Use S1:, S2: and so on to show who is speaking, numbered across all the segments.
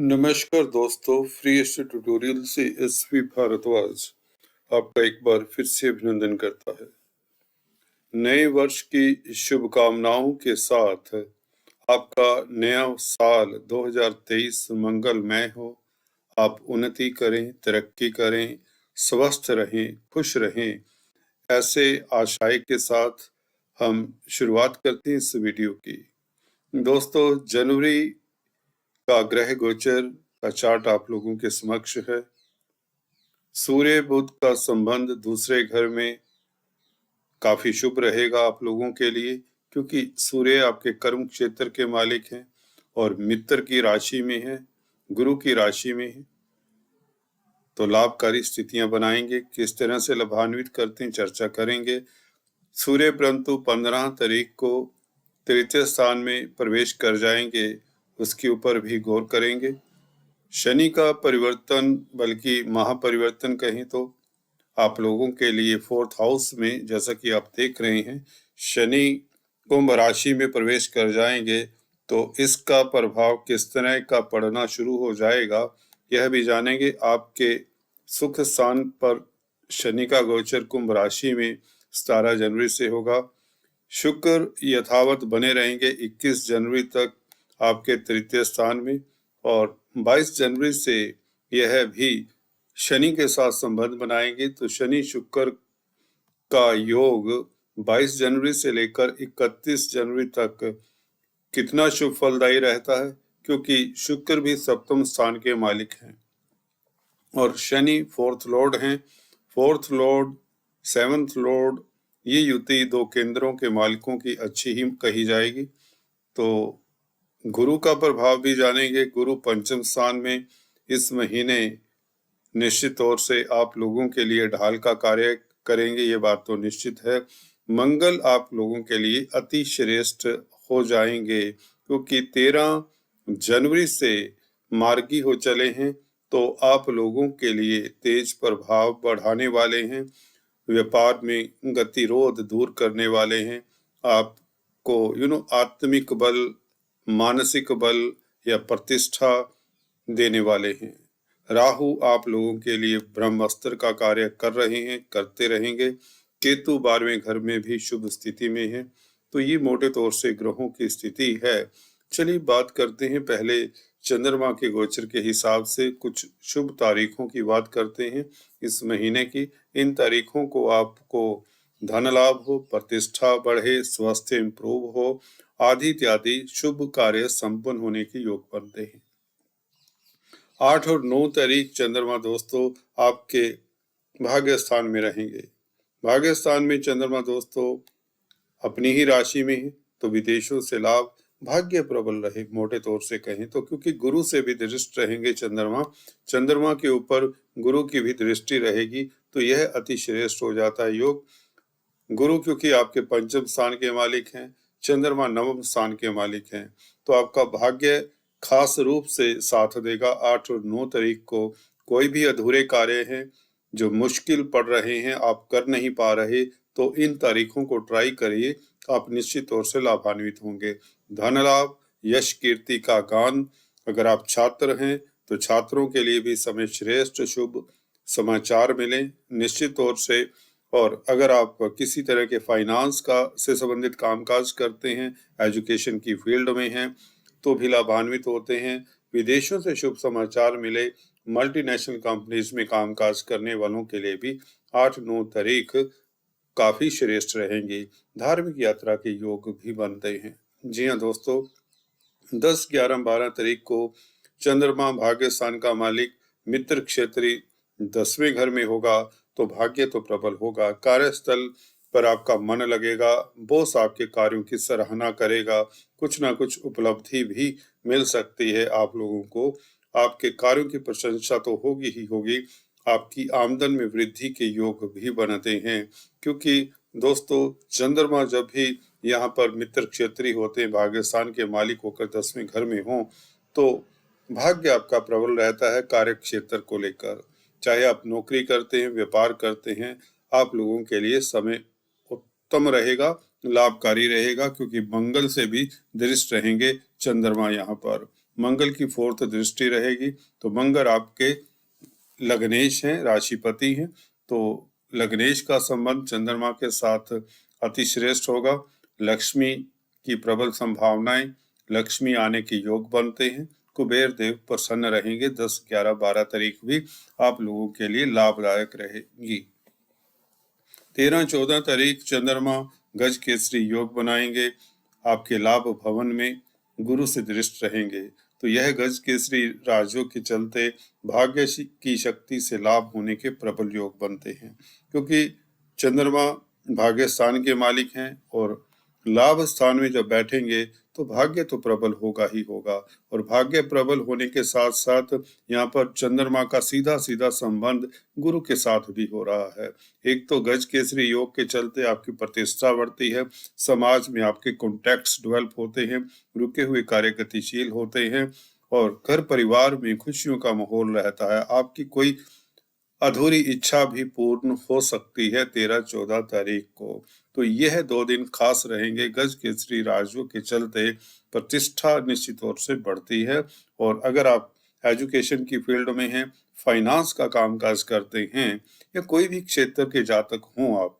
S1: नमस्कार दोस्तों, free tutorial से एसवी भारद्वाज आपका एक बार फिर से अभिनंदन करता है। नए वर्ष की शुभकामनाओं के साथ आपका नया साल 2023 मंगलमय हो। आप उन्नति करें, तरक्की करें, स्वस्थ रहें, खुश रहें, ऐसे आशाएं के साथ हम शुरुआत करते हैं इस वीडियो की। दोस्तों, जनवरी का ग्रह गोचर का चार्ट आप लोगों के समक्ष है। सूर्य बुध का संबंध दूसरे घर में काफी शुभ रहेगा आप लोगों के लिए, क्योंकि सूर्य आपके कर्म क्षेत्र के मालिक हैं और मित्र की राशि में है, गुरु की राशि में है, तो लाभकारी स्थितियां बनाएंगे। किस तरह से लाभान्वित करते हैं चर्चा करेंगे। सूर्य परंतु 15 तारीख को तृतीय स्थान में प्रवेश कर जाएंगे, उसके ऊपर भी गौर करेंगे। शनि का परिवर्तन, बल्कि महापरिवर्तन कहें तो, आप लोगों के लिए 4th हाउस में, जैसा कि आप देख रहे हैं, शनि कुंभ राशि में प्रवेश कर जाएंगे, तो इसका प्रभाव किस तरह का पड़ना शुरू हो जाएगा यह भी जानेंगे। आपके सुख स्थान पर शनि का गोचर कुंभ राशि में 17 जनवरी से होगा। शुक्र यथावत बने रहेंगे 21 जनवरी तक आपके तृतीय स्थान में, और 22 जनवरी से यह भी शनि के साथ संबंध बनाएंगे। तो शनि शुक्र का योग 22 जनवरी से लेकर 31 जनवरी तक कितना शुभ फलदायी रहता है, क्योंकि शुक्र भी सप्तम स्थान के मालिक हैं और शनि 4th लॉर्ड हैं। 4th लॉर्ड, 7th लॉर्ड, ये युति दो केंद्रों के मालिकों की अच्छी ही कही जाएगी। तो गुरु का प्रभाव भी जानेंगे। गुरु पंचम स्थान में इस महीने निश्चित तौर से आप लोगों के लिए ढाल का कार्य करेंगे, ये बात तो निश्चित है। मंगल आप लोगों के लिए अति श्रेष्ठ हो जाएंगे, क्योंकि 13 जनवरी से मार्गी हो चले हैं, तो आप लोगों के लिए तेज प्रभाव बढ़ाने वाले हैं, व्यापार में गतिरोध दूर करने वाले हैं, आपको आत्मिक बल, मानसिक बल या प्रतिष्ठा देने वाले हैं। राहु आप लोगों के लिए ब्रह्मास्त्र का कार्य कर रहे हैं, करते रहेंगे। केतु 12वें घर में भी शुभ स्थिति में है। तो ये मोटे तौर से ग्रहों की स्थिति है। चलिए बात करते हैं पहले चंद्रमा के गोचर के हिसाब से कुछ शुभ तारीखों की बात करते हैं इस महीने की। इन तारीखों को आपको धन लाभ हो, प्रतिष्ठा बढ़े, स्वास्थ्य इंप्रूव हो, आदि इत्यादि शुभ कार्य संपन्न होने के योग बनते हैं। 8 और 9 तारीख चंद्रमा दोस्तों आपके भाग्य स्थान में रहेंगे। भाग्य स्थान में चंद्रमा दोस्तों अपनी ही राशि में है, तो विदेशों से लाभ, भाग्य प्रबल रहे मोटे तौर से कहें तो, क्योंकि गुरु से भी दृष्ट रहेंगे चंद्रमा के ऊपर गुरु की भी दृष्टि रहेगी, तो यह अति श्रेष्ठ हो जाता है योग। गुरु क्योंकि आपके पंचम स्थान के मालिक हैं, चंद्रमा नवम स्थान के मालिक हैं, तो आपका भाग्य खास रूप से साथ देगा। 8 और 9 तारीख को कोई भी अधूरे कार्य हैं जो मुश्किल पड़ रहे हैं, आप कर नहीं पा रहे, तो इन तारीखों को ट्राई करिए, आप निश्चित तौर से लाभान्वित होंगे। धन लाभ, यश कीर्ति का गान। अगर आप छात्र हैं तो छात्रों के लिए भी समय श्रेष्ठ, शुभ समाचार मिले निश्चित तौर से। और अगर आप किसी तरह के फाइनेंस का से संबंधित कामकाज करते हैं, एजुकेशन की फील्ड में हैं, तो भी लाभान्वित होते हैं। विदेशों से शुभ समाचार मिले, मल्टीनेशनल कंपनीज में कामकाज करने वालों के लिए भी 8-9 तारीख काफी श्रेष्ठ रहेंगी। धार्मिक यात्रा के योग भी बनते हैं। जी हाँ दोस्तों, 10, 11, 12 तारीख को चंद्रमा भाग्य स्थान का मालिक मित्र क्षेत्री 10वें घर में होगा, तो भाग्य तो प्रबल होगा। कार्यस्थल पर आपका मन लगेगा, बॉस आपके कार्यों की सराहना करेगा, कुछ ना कुछ उपलब्धि भी मिल सकती है आप लोगों को। आपके कार्यों की प्रशंसा तो होगी ही होगी, आपकी आमदन में वृद्धि के योग भी बनते हैं, क्योंकि दोस्तों चंद्रमा जब भी यहाँ पर मित्र क्षेत्री होते हैं, भाग्य स्थान के मालिक होकर 10वें घर में हों, तो भाग्य आपका प्रबल रहता है कार्य क्षेत्र को लेकर। चाहे आप नौकरी करते हैं, व्यापार करते हैं, आप लोगों के लिए समय उत्तम रहेगा, लाभकारी रहेगा, क्योंकि मंगल से भी दृष्ट रहेंगे चंद्रमा यहाँ पर। मंगल की 4th दृष्टि रहेगी। तो मंगल आपके लग्नेश हैं, राशिपति हैं, तो लग्नेश का संबंध चंद्रमा के साथ अति श्रेष्ठ होगा। लक्ष्मी की प्रबल संभावनाएं, लक्ष्मी आने के योग बनते हैं। कुबेर देव प्रसन्न रहेंगे। 10, 11, 12 तारीख भी आप लोगों के लिए लाभदायक रहेगी। 13, 14 तारीख चंद्रमा गज केसरी योग बनाएंगे। आपके लाभ भवन में गुरु से दृष्ट रहेंगे। तो यह गज केसरी राजयोग के चलते भाग्य की शक्ति से लाभ होने के प्रबल योग बनते हैं, क्योंकि चंद्रमा भाग्य स्थान के मालिक हैं और लाभ स्थान में जब बैठेंगे तो भाग्य तो प्रबल होगा ही होगा। और भाग्य प्रबल होने के साथ साथ यहाँ पर चंद्रमा का सीधा सीधा संबंध गुरु के साथ भी हो रहा है। एक तो गज केसरी योग के चलते आपकी प्रतिष्ठा बढ़ती है, समाज में आपके कॉन्टैक्ट्स डेवलप होते हैं, रुके हुए कार्य गतिशील होते हैं और घर परिवार में खुशियों का माहौल रहता है। आपकी कोई अधूरी इच्छा भी पूर्ण हो सकती है 13, 14 तारीख को। तो यह 2 दिन खास रहेंगे। गज केसरी राजयोग के चलते प्रतिष्ठा निश्चित तौर से बढ़ती है। और अगर आप एजुकेशन की फील्ड में हैं, फाइनेंस का कामकाज करते हैं या कोई भी क्षेत्र के जातक हों, आप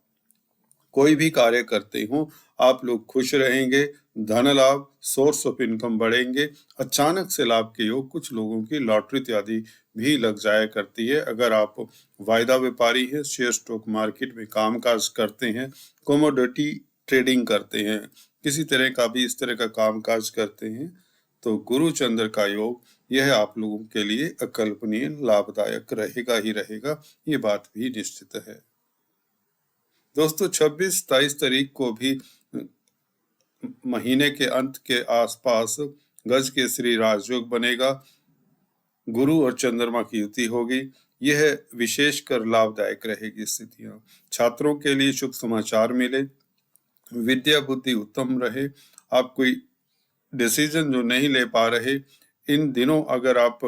S1: कोई भी कार्य करते हो, आप लोग खुश रहेंगे। धन लाभ, सोर्स ऑफ इनकम बढ़ेंगे। अचानक से लाभ के योग, कुछ लोगों की लॉटरी इत्यादि भी लग जाया करती है। अगर आप वायदा व्यापारी हैं, शेयर स्टॉक मार्केट में कामकाज करते हैं, कमोडिटी ट्रेडिंग करते हैं, किसी तरह का भी इस तरह का कामकाज करते हैं, तो गुरु चंद्र का योग यह आप लोगों के लिए अकल्पनीय लाभदायक रहेगा ही रहेगा। ये बात भी निश्चित है। दोस्तों 26, 23 तारीख को भी महीने के अंत के आसपास गज केसरी राजयोग बनेगा। गुरु और चंद्रमा की युति होगी। यह विशेषकर लाभदायक रहेगी स्थितियां। छात्रों के लिए शुभ समाचार मिले, विद्या बुद्धि उत्तम रहे। आप कोई डिसीजन जो नहीं ले पा रहे, इन दिनों अगर आप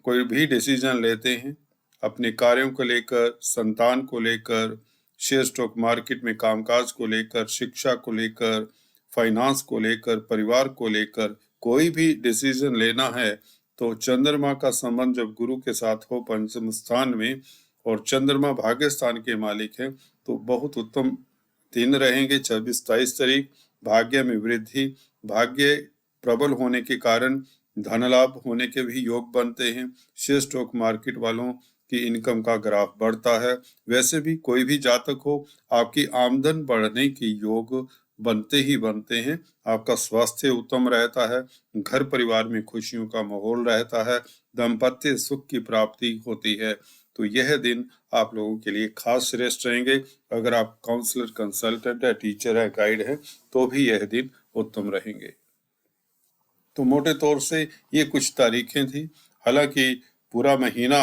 S1: कोई भी डिसीजन लेते हैं अपने कार्यों को लेकर, संतान को लेकर, शेयर स्टॉक मार्केट में कामकाज को लेकर, शिक्षा को लेकर, फाइनेंस को लेकर, परिवार को लेकर, कोई भी डिसीजन लेना है तो चंद्रमा का संबंध जब गुरु के साथ हो पंचम स्थान में और चंद्रमा भाग्य स्थान के मालिक है तो बहुत उत्तम दिन रहेंगे। 26, 23 तारीख भाग्य में वृद्धि, भाग्य प्रबल होने के कारण धन लाभ होने के भी योग बनते हैं। शेयर स्टॉक मार्केट वालों की इनकम का ग्राफ बढ़ता है। वैसे भी कोई भी जातक हो, आपकी आमदन बढ़ने के योग बनते ही बनते हैं। आपका स्वास्थ्य उत्तम रहता है, घर परिवार में खुशियों का माहौल रहता है, दाम्पत्य सुख की प्राप्ति होती है। तो यह दिन आप लोगों के लिए खास श्रेष्ठ रहेंगे। अगर आप काउंसलर, कंसल्टेंट है, टीचर है, गाइड है, तो भी यह दिन उत्तम रहेंगे। तो मोटे तौर से ये कुछ तारीखें थी। हालांकि पूरा महीना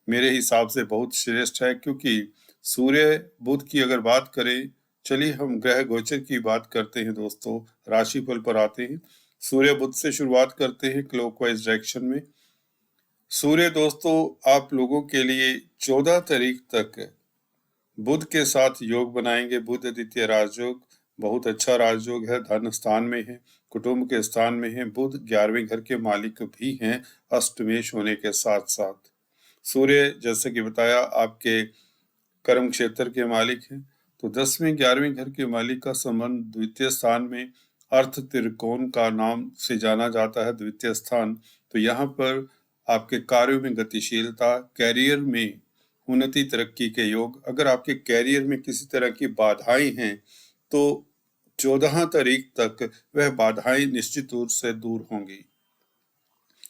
S1: मेरे हिसाब से बहुत श्रेष्ठ है, क्योंकि सूर्य बुध की अगर बात करें, चलिए हम ग्रह गोचर की बात करते हैं दोस्तों, राशिफल पर आते हैं। सूर्य बुध से शुरुआत करते हैं क्लॉकवाइज डायरेक्शन में। सूर्य दोस्तों आप लोगों के लिए 14 तारीख तक बुध के साथ योग बनाएंगे। बुध आदित्य राजयोग बहुत अच्छा राजयोग है, धन स्थान में है, कुटुंब के स्थान में है। बुध 11वें घर के मालिक भी हैं, अष्टमेश होने के साथ साथ। सूर्य जैसे कि बताया आपके कर्म क्षेत्र के मालिक हैं, तो 10वें 11वें घर के मालिक का संबंध द्वितीय स्थान में अर्थ त्रिकोण का नाम से जाना जाता है, द्वितीय स्थान। तो यहाँ पर आपके कार्यों में गतिशीलता, कैरियर में उन्नति, तरक्की के योग। अगर आपके कैरियर में किसी तरह की बाधाएं हैं तो 14 तारीख तक वह बाधाएं निश्चित रूप से दूर होंगी।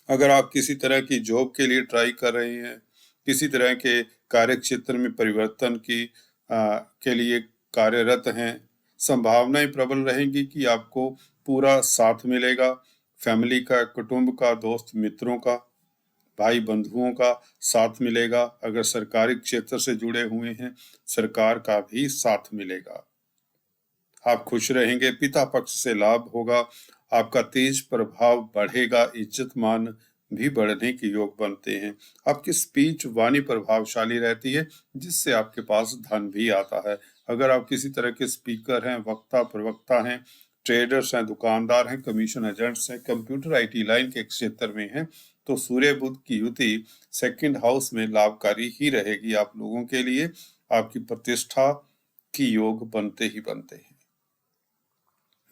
S1: अगर आप किसी तरह की जॉब के लिए ट्राई कर रहे हैं, किसी तरह के कार्य क्षेत्र में परिवर्तन के लिए कार्यरत हैं, संभावनाएं प्रबल रहेंगी कि आपको पूरा साथ मिलेगा। फैमिली का, कुटुंब का, दोस्त मित्रों का, भाई बंधुओं का साथ मिलेगा। अगर सरकारी क्षेत्र से जुड़े हुए हैं, सरकार का भी साथ मिलेगा। आप खुश रहेंगे, पिता पक्ष से लाभ होगा, आपका तेज प्रभाव बढ़ेगा, इज्जत मान भी बढ़ने के योग बनते हैं। आपकी स्पीच, वाणी प्रभावशाली रहती है, जिससे आपके पास धन भी आता है। अगर आप किसी तरह के स्पीकर हैं, वक्ता, प्रवक्ता हैं, ट्रेडर्स हैं, दुकानदार हैं, कमीशन एजेंट्स हैं, कंप्यूटर आईटी लाइन के क्षेत्र में हैं, तो सूर्य बुध की युति सेकंड हाउस में लाभकारी ही रहेगी आप लोगों के लिए। आपकी प्रतिष्ठा की योग बनते ही बनते हैं।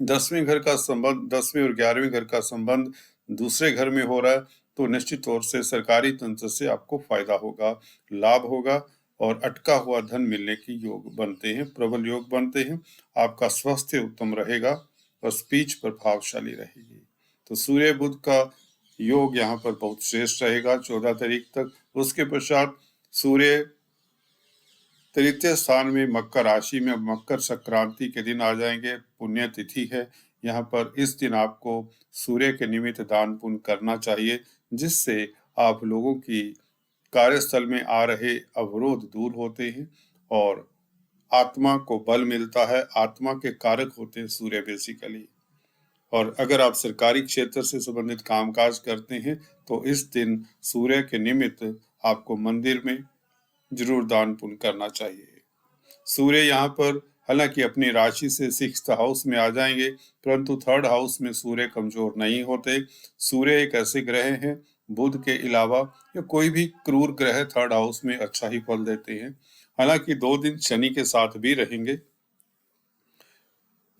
S1: 10वें घर का संबंध, 10वें और 11वें घर का संबंध दूसरे घर में हो रहा है, तो निश्चित तौर से सरकारी तंत्र से आपको फायदा होगा, लाभ होगा और अटका हुआ धन मिलने के योग बनते हैं, प्रबल योग बनते हैं। आपका स्वास्थ्य उत्तम रहेगा और स्पीच प्रभावशाली रहेगी। तो सूर्य बुध का योग यहाँ पर बहुत श्रेष्ठ रहेगा 14 तारीख तक। उसके पश्चात सूर्य तृतीय स्थान में मकर राशि में मकर संक्रांति के दिन आ जाएंगे। पुण्य तिथि है यहाँ पर। इस दिन आपको सूर्य के निमित्त दान पुण्य करना चाहिए, जिससे आप लोगों की कार्यस्थल में आ रहे अवरोध दूर होते हैं और आत्मा को बल मिलता है। आत्मा के कारक होते हैं सूर्य बेसिकली। और अगर आप सरकारी क्षेत्र से संबंधित कामकाज करते हैं तो इस दिन सूर्य के निमित्त आपको मंदिर में जरूर दान पुण्य करना चाहिए। सूर्य यहाँ पर हालांकि अपनी राशि से 6th हाउस में आ जाएंगे, परंतु 3rd हाउस में सूर्य कमजोर नहीं होते। सूर्य एक ऐसे ग्रह हैं, बुध के अलावा या कोई भी क्रूर ग्रह 3rd हाउस में अच्छा ही फल देते हैं। हालांकि 2 दिन शनि के साथ भी रहेंगे।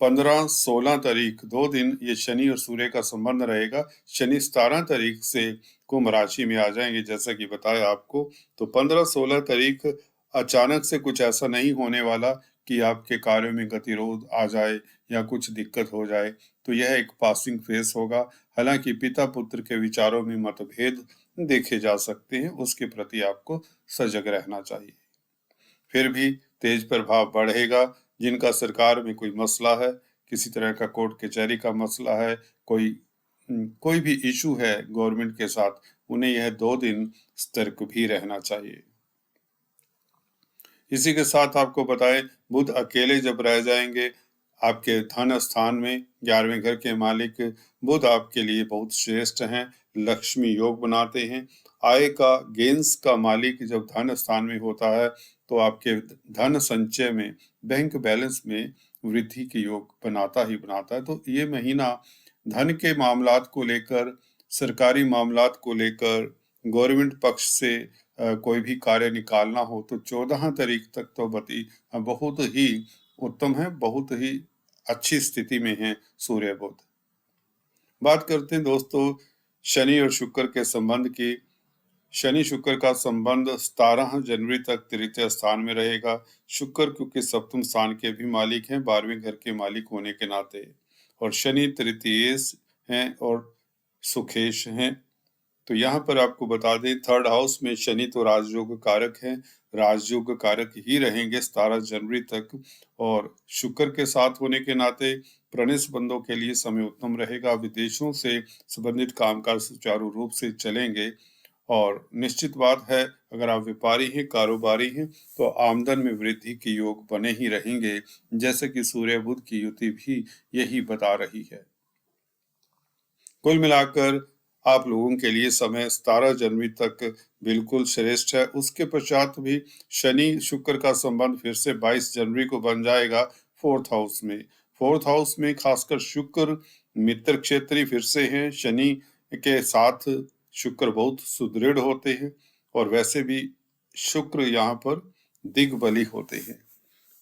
S1: 15-16 तारीख 2 दिन ये शनि और सूर्य का संबंध रहेगा। शनि 17 तारीख से कुंभ राशि में आ जाएंगे, जैसा कि बताया आपको। तो 15-16 तारीख अचानक से कुछ ऐसा नहीं होने वाला कि आपके कार्यों में गतिरोध आ जाए या कुछ दिक्कत हो जाए। तो यह एक पासिंग फेस होगा। हालांकि पिता पुत्र के विचारों में मतभेद देखे जा सकते हैं, उसके प्रति आपको सजग रहना चाहिए। फिर भी तेज प्रभाव बढ़ेगा। जिनका सरकार में कोई मसला है, किसी तरह का कोर्ट कचहरी का मसला है, कोई भी इशू है गवर्नमेंट के साथ, उन्हें यह 2 दिन सतर्क भी रहना चाहिए। इसी के साथ आपको बताएं, बुध अकेले जब रह जाएंगे आपके धन स्थान में, 11वें घर के मालिक बुध आपके लिए बहुत श्रेष्ठ हैं, लक्ष्मी योग बनाते हैं। आय का गेंस का मालिक जब धन स्थान में होता है तो आपके धन संचय में, बैंक बैलेंस में वृद्धि के योग बनाता ही बनाता है। तो ये महीना धन के मामलात को लेकर, सरकारी मामलात को लेकर, गवर्नमेंट पक्ष से कोई भी कार्य निकालना हो तो 14 तारीख तक तो बहुत ही उत्तम है, बहुत ही अच्छी स्थिति में है सूर्य बुध। बात करते हैं दोस्तों शनि और शुक्र के संबंध की। शनि शुक्र का संबंध 17 जनवरी तक तृतीय स्थान में रहेगा। शुक्र क्योंकि सप्तम स्थान के भी मालिक हैं, 12वें घर के मालिक होने के नाते, और शनि तृतीयेश हैं और सुखेश हैं। तो यहाँ पर आपको बता दें 3rd हाउस में शनि तो राजयोग कारक हैं, राजयोग कारक ही रहेंगे 17 जनवरी तक। और शुक्र के साथ होने के नाते प्रणय संबंधों के लिए समय उत्तम रहेगा। विदेशों से संबंधित कामकाज सुचारू रूप से चलेंगे और निश्चित बात है अगर आप व्यापारी हैं, कारोबारी हैं, तो आमदन में वृद्धि के योग बने ही रहेंगे, जैसे कि सूर्य बुध की युति भी यही बता रही है। कुल मिलाकर आप लोगों के लिए समय 17 जनवरी तक बिल्कुल श्रेष्ठ है। उसके पश्चात भी शनि शुक्र का संबंध फिर से 22 जनवरी को बन जाएगा 4th हाउस में। 4th हाउस में खासकर शुक्र मित्र क्षेत्री फिर से हैं। शनि के साथ शुक्र बहुत सुदृढ़ होते हैं और वैसे भी शुक्र यहाँ पर दिग्बली होते हैं।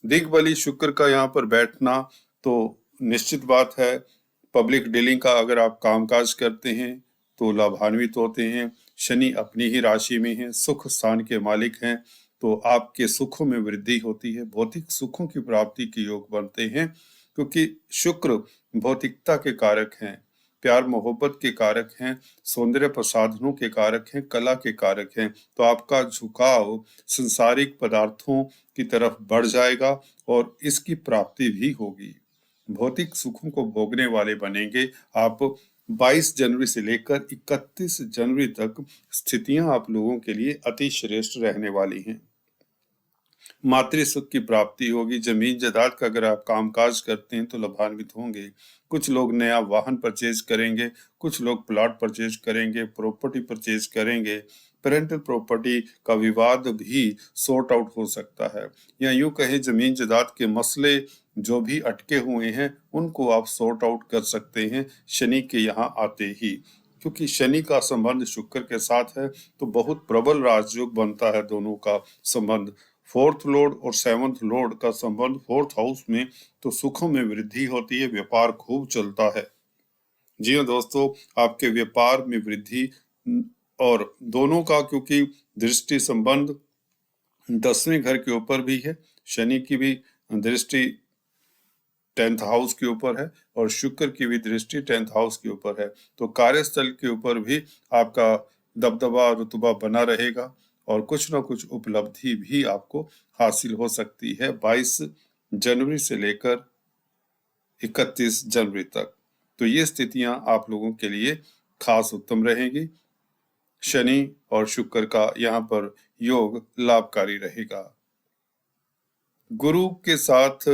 S1: दिग्बली शुक्र का यहाँ पर बैठना तो निश्चित बात है, पब्लिक डीलिंग का अगर आप कामकाज करते हैं तो लाभान्वित होते हैं। शनि अपनी ही राशि में है, सुख स्थान के मालिक हैं, तो आपके सुखों में वृद्धि होती है, भौतिक सुखों की प्राप्ति के योग बनते हैं, क्योंकि शुक्र भौतिकता के कारक हैं, प्यार मोहब्बत के कारक हैं, सौंदर्य प्रसाधनों के कारक हैं, कला के कारक हैं। तो आपका झुकाव संसारिक पदार्थों की तरफ बढ़ जाएगा और इसकी प्राप्ति भी होगी। भौतिक सुखों को भोगने वाले बनेंगे आप। 22 जनवरी से लेकर 31 जनवरी तक स्थितियां आप लोगों के लिए अति श्रेष्ठ रहने वाली हैं। मातृ सुख की प्राप्ति होगी। जमीन जायदाद का अगर आप कामकाज करते हैं तो लाभान्वित होंगे। कुछ लोग नया वाहन परचेज करेंगे, कुछ लोग प्लॉट परचेज करेंगे, प्रॉपर्टी परचेज करेंगे। पेरेंटल प्रॉपर्टी का विवाद भी सॉर्ट आउट हो सकता है, या यूं कहें जमीन जायदाद के मसले जो भी अटके हुए हैं उनको आप सॉर्ट आउट कर सकते हैं शनि के यहाँ आते ही, क्योंकि शनि का संबंध शुक्र के साथ है तो बहुत प्रबल राजयोग बनता है दोनों का संबंध। फोर्थ लॉर्ड और सेवंथ लॉर्ड का संबंध फोर्थ हाउस में, तो सुखों में वृद्धि होती है, व्यापार खूब चलता है। जी हाँ दोस्तों, आपके व्यापार में वृद्धि और दोनों का, क्योंकि दृष्टि संबंध 10वें घर के ऊपर भी है, शनि की भी दृष्टि 10th हाउस के ऊपर है और शुक्र की भी दृष्टि 10th हाउस के ऊपर है, तो कार्यस्थल के ऊपर भी आपका दबदबा रुतबा बना रहेगा और कुछ ना कुछ उपलब्धि भी आपको हासिल हो सकती है 22 जनवरी से लेकर 31 जनवरी तक। तो ये स्थितियां आप लोगों के लिए खास उत्तम रहेंगी। शनि और शुक्र का यहाँ पर योग लाभकारी रहेगा। गुरु के साथ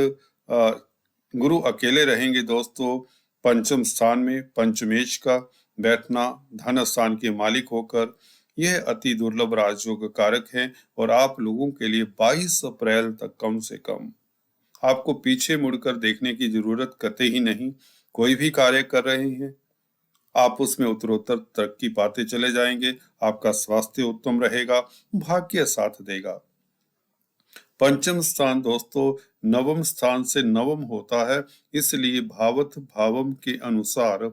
S1: गुरु अकेले रहेंगे दोस्तों पंचम स्थान में, पंचमेश का बैठना धन स्थान के मालिक होकर, यह अति दुर्लभ राजयोग कारक है और आप लोगों के लिए 22 अप्रैल तक कम से कम आपको पीछे मुड़कर देखने की जरूरत कतई ही नहीं। कोई भी कार्य कर रहे हैं आप उसमें उत्तरोत्तर तरक्की पाते चले जाएंगे, आपका स्वास्थ्य उत्तम रहेगा, भाग्य साथ देगा। पंचम स्थान दोस्तों नवम स्थान से नवम होता है, इसलिए भावत भावम के अनुसार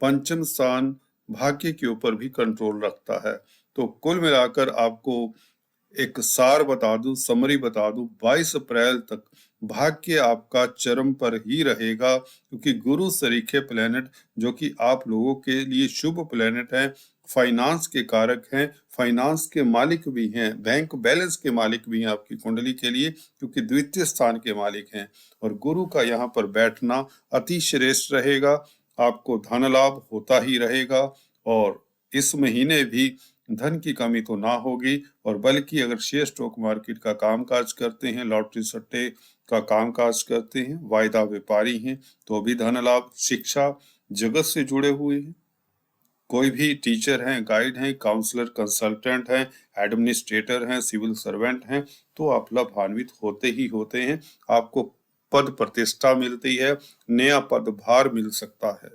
S1: पंचम स्थान भाग्य के ऊपर भी कंट्रोल रखता है। तो कुल मिलाकर आपको एक सार बता दूं, समरी बता दूं, 22 अप्रैल तक भाग्य आपका चरम पर ही रहेगा, क्योंकि गुरु सरीखे प्लेनेट जो कि आप लोगों के लिए शुभ प्लेनेट हैं, फाइनेंस के कारक हैं, फाइनेंस के मालिक भी हैं, बैंक बैलेंस के मालिक भी हैं आपकी कुंडली के लिए, क्योंकि द्वितीय स्थान के मालिक हैं। और गुरु का यहाँ पर बैठना अति श्रेष्ठ रहेगा, आपको धन लाभ होता ही रहेगा और इस महीने भी धन की कमी तो ना होगी, और बल्कि अगर शेयर स्टॉक मार्केट का कामकाज करते हैं, लॉटरी सट्टे का कामकाज करते हैं, वायदा व्यापारी हैं, तो भी धन लाभ, शिक्षा जगत से जुड़े हुए हैं, कोई भी टीचर हैं, गाइड हैं, काउंसलर, कंसल्टेंट हैं, एडमिनिस्ट्रेटर हैं, सिविल सर्वेंट हैं, तो आप लाभान्वित होते ही होते हैं। आपको पद प्रतिष्ठा मिलती है, नया पदभार मिल सकता है।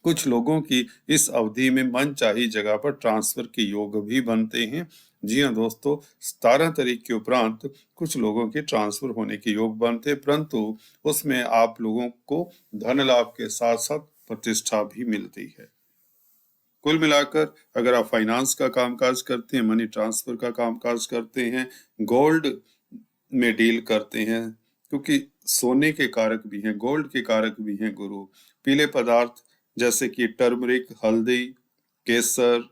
S1: कुछ लोगों की इस अवधि में मनचाही जगह पर ट्रांसफर के योग भी बनते हैं। जी हाँ दोस्तों, 17 तारीख के उपरांत कुछ लोगों के ट्रांसफर होने के योग बनते हैं, परंतु उसमें आप लोगों को धन लाभ के साथ साथ प्रतिष्ठा भी मिलती है। कुल मिलाकर अगर आप फाइनेंस का कामकाज करते हैं, मनी ट्रांसफर का कामकाज करते हैं, गोल्ड में डील करते हैं, क्योंकि सोने के कारक भी हैं, गोल्ड के कारक भी हैं गुरु, पीले पदार्थ जैसे कि टर्मरिक, हल्दी, केसर,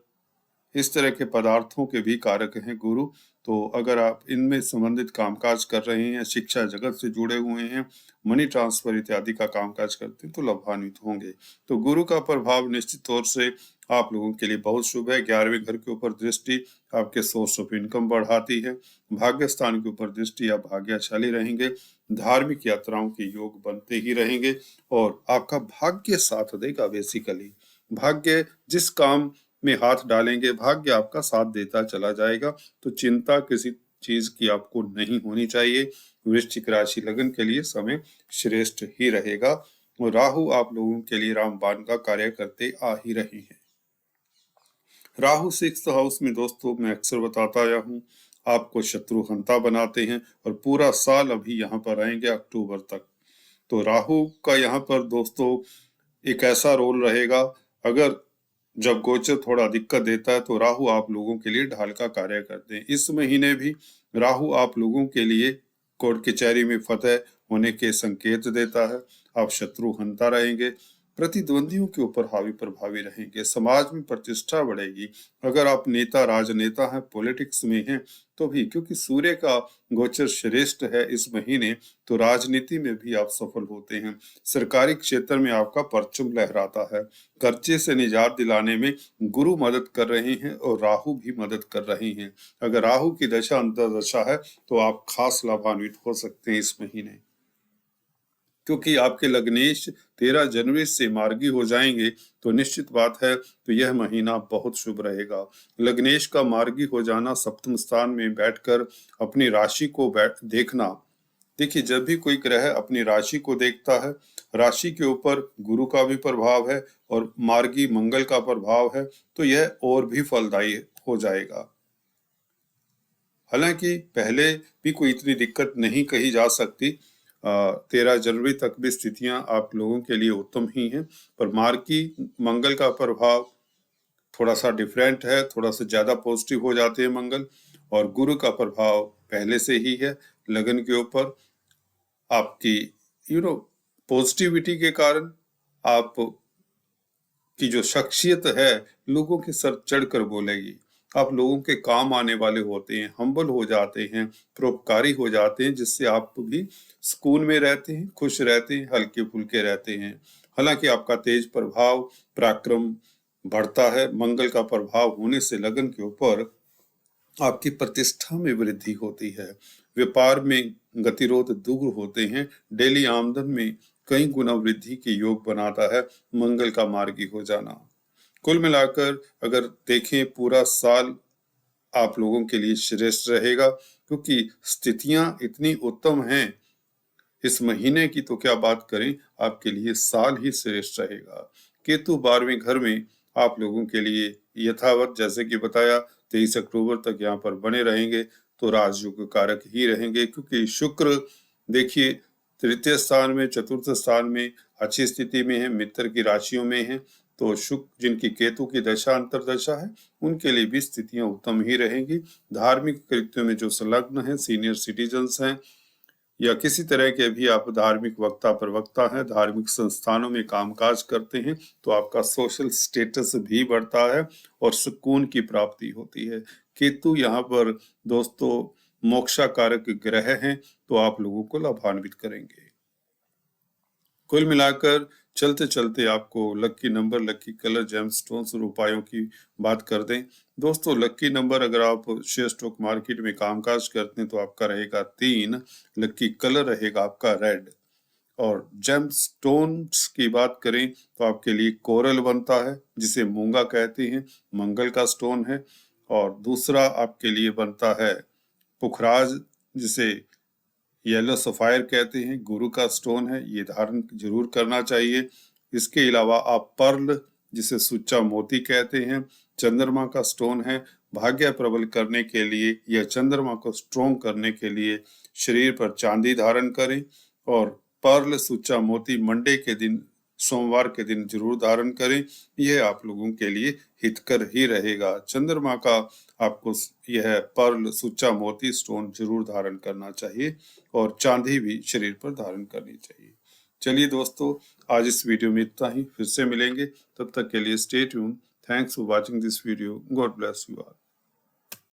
S1: इस तरह के पदार्थों के भी कारक हैं गुरु। तो अगर आप इनमें संबंधित कामकाज कर रहे हैं, शिक्षा जगत से जुड़े हुए हैं, मनी ट्रांसफर इत्यादि का कामकाज करते हैं, तो लाभान्वित होंगे। तो गुरु का प्रभाव निश्चित तौर से आप लोगों के लिए बहुत शुभ है। 11वें घर के ऊपर दृष्टि आपके सोर्स ऑफ इनकम बढ़ाती है, भाग्य स्थान के ऊपर दृष्टि, आप भाग्यशाली रहेंगे, धार्मिक यात्राओं के योग बनते ही रहेंगे और आपका भाग्य साथ देगा। बेसिकली भाग्य जिस काम में हाथ डालेंगे, भाग्य आपका साथ देता चला जाएगा, तो चिंता किसी चीज की आपको नहीं होनी चाहिए। वृश्चिक राशि लगन के लिए समय श्रेष्ठ ही रहेगा और राहु आप लोगों के लिए रामबाण का कार्य करते आ ही रहे हैं। राहु 6th हाउस में दोस्तों मैं अक्सर बताता आया हूँ, आपको शत्रु हंता बनाते हैं और पूरा साल अभी यहाँ पर रहेंगे अक्टूबर तक। तो राहु का यहाँ पर दोस्तों एक ऐसा रोल रहेगा, अगर जब गोचर थोड़ा दिक्कत देता है तो राहु आप लोगों के लिए ढाल का कार्य करते हैं। इस महीने भी राहु आप लोगों के लिए कोर्ट कचहरी में फतेह होने के संकेत देता है, आप शत्रु हंता रहेंगे, प्रतिद्वंदियों के ऊपर हावी प्रभावी रहेंगे, समाज में प्रतिष्ठा बढ़ेगी। अगर आप नेता राजनेता हैं, पॉलिटिक्स में हैं, तो भी क्योंकि सूर्य का गोचर श्रेष्ठ है इस महीने, तो राजनीति में भी आप सफल होते हैं। सरकारी क्षेत्र में आपका परचम लहराता है, कर्जे से निजात दिलाने में गुरु मदद कर रहे हैं और राहु भी मदद कर रहे हैं। अगर राहु की दशा अंतर्दशा है तो आप खास लाभान्वित हो सकते हैं इस महीने, क्योंकि आपके लग्नेश 13 जनवरी से मार्गी हो जाएंगे, तो निश्चित बात है तो यह महीना बहुत शुभ रहेगा। लग्नेश का मार्गी हो जाना, सप्तम स्थान में बैठकर अपनी राशि को देखना, देखिए, जब भी कोई ग्रह अपनी राशि को देखता है, राशि के ऊपर गुरु का भी प्रभाव है और मार्गी मंगल का प्रभाव है, तो यह और भी फलदायी हो जाएगा। हालांकि पहले भी कोई इतनी दिक्कत नहीं कही जा सकती। 13 जनवरी तक भी स्थितियां आप लोगों के लिए उत्तम ही हैं, पर मार्गी मंगल का प्रभाव थोड़ा सा डिफरेंट है, थोड़ा सा ज्यादा पॉजिटिव हो जाते हैं मंगल। और गुरु का प्रभाव पहले से ही है लगन के ऊपर। आपकी पॉजिटिविटी के कारण आप की जो शख्सियत है लोगों के सर चढ़कर बोलेगी। आप लोगों के काम आने वाले होते हैं, हम्बल हो जाते हैं, परोपकारी हो जाते हैं, जिससे आप भी सुकून में रहते हैं, खुश रहते हैं, हल्के फुल्के रहते हैं। हालांकि आपका तेज प्रभाव पराक्रम बढ़ता है। मंगल का प्रभाव होने से लगन के ऊपर आपकी प्रतिष्ठा में वृद्धि होती है, व्यापार में गतिरोध दूर होते हैं, डेली आमदन में कई गुना वृद्धि के योग बनाता है मंगल का मार्गी हो जाना। कुल मिलाकर अगर देखें, पूरा साल आप लोगों के लिए श्रेष्ठ रहेगा, क्योंकि स्थितियां इतनी उत्तम हैं। इस महीने की तो क्या बात करें, आपके लिए साल ही श्रेष्ठ रहेगा। केतु 12वें घर में आप लोगों के लिए यथावत, जैसे कि बताया, 23 अक्टूबर तक यहाँ पर बने रहेंगे, तो राजयोग कारक ही रहेंगे। क्योंकि शुक्र देखिए तृतीय स्थान में, चतुर्थ स्थान में अच्छी स्थिति में है, मित्र की राशियों में है। तो शुक्र जिनकी केतु की दशा अंतरदशा है, उनके लिए भी स्थितियां उत्तम ही रहेंगी। धार्मिक कृत्यों में जो संलग्न है, सीनियर सिटीजन्स हैं, या किसी तरह के भी आप धार्मिक वक्ता प्रवक्ता हैं, धार्मिक संस्थानों में कामकाज करते हैं, तो आपका सोशल स्टेटस भी बढ़ता है और सुकून की प्राप्ति होती है। केतु यहाँ पर दोस्तों मोक्षाकारक ग्रह हैं, तो आप लोगों को लाभान्वित करेंगे। कुल मिलाकर चलते चलते आपको lucky number, lucky colour, gemstones और उपायों की बात कर दें। दोस्तों, लकी नंबर अगर आप शेयर स्टॉक मार्केट में कामकाज करते हैं तो आपका रहेगा 3। लकी कलर रहेगा आपका रेड। और जेमस्टोन्स की बात करें तो आपके लिए कोरल बनता है, जिसे मूंगा कहते हैं, मंगल का स्टोन है। और दूसरा आपके लिए बनता है पुखराज, जिसे येलो सफायर कहते हैं, गुरु का स्टोन है, ये धारण जरूर करना चाहिए। इसके अलावा आप पर्ल, जिसे सुच्चा मोती कहते हैं, चंद्रमा का स्टोन है, भाग्य प्रबल करने के लिए या चंद्रमा को स्ट्रोंग करने के लिए शरीर पर चांदी धारण करें। और पर्ल सुच्चा मोती मंडे के दिन, सोमवार के दिन जरूर धारण करें, यह आप लोगों के लिए हितकर ही रहेगा। चंद्रमा का आपको यह पर्ल सुच्चा मोती स्टोन जरूर धारण करना चाहिए और चांदी भी शरीर पर धारण करनी चाहिए। चलिए दोस्तों, आज इस वीडियो में इतना ही, फिर से मिलेंगे, तब तक के लिए stay tune. Thanks for watching this video. God bless you all.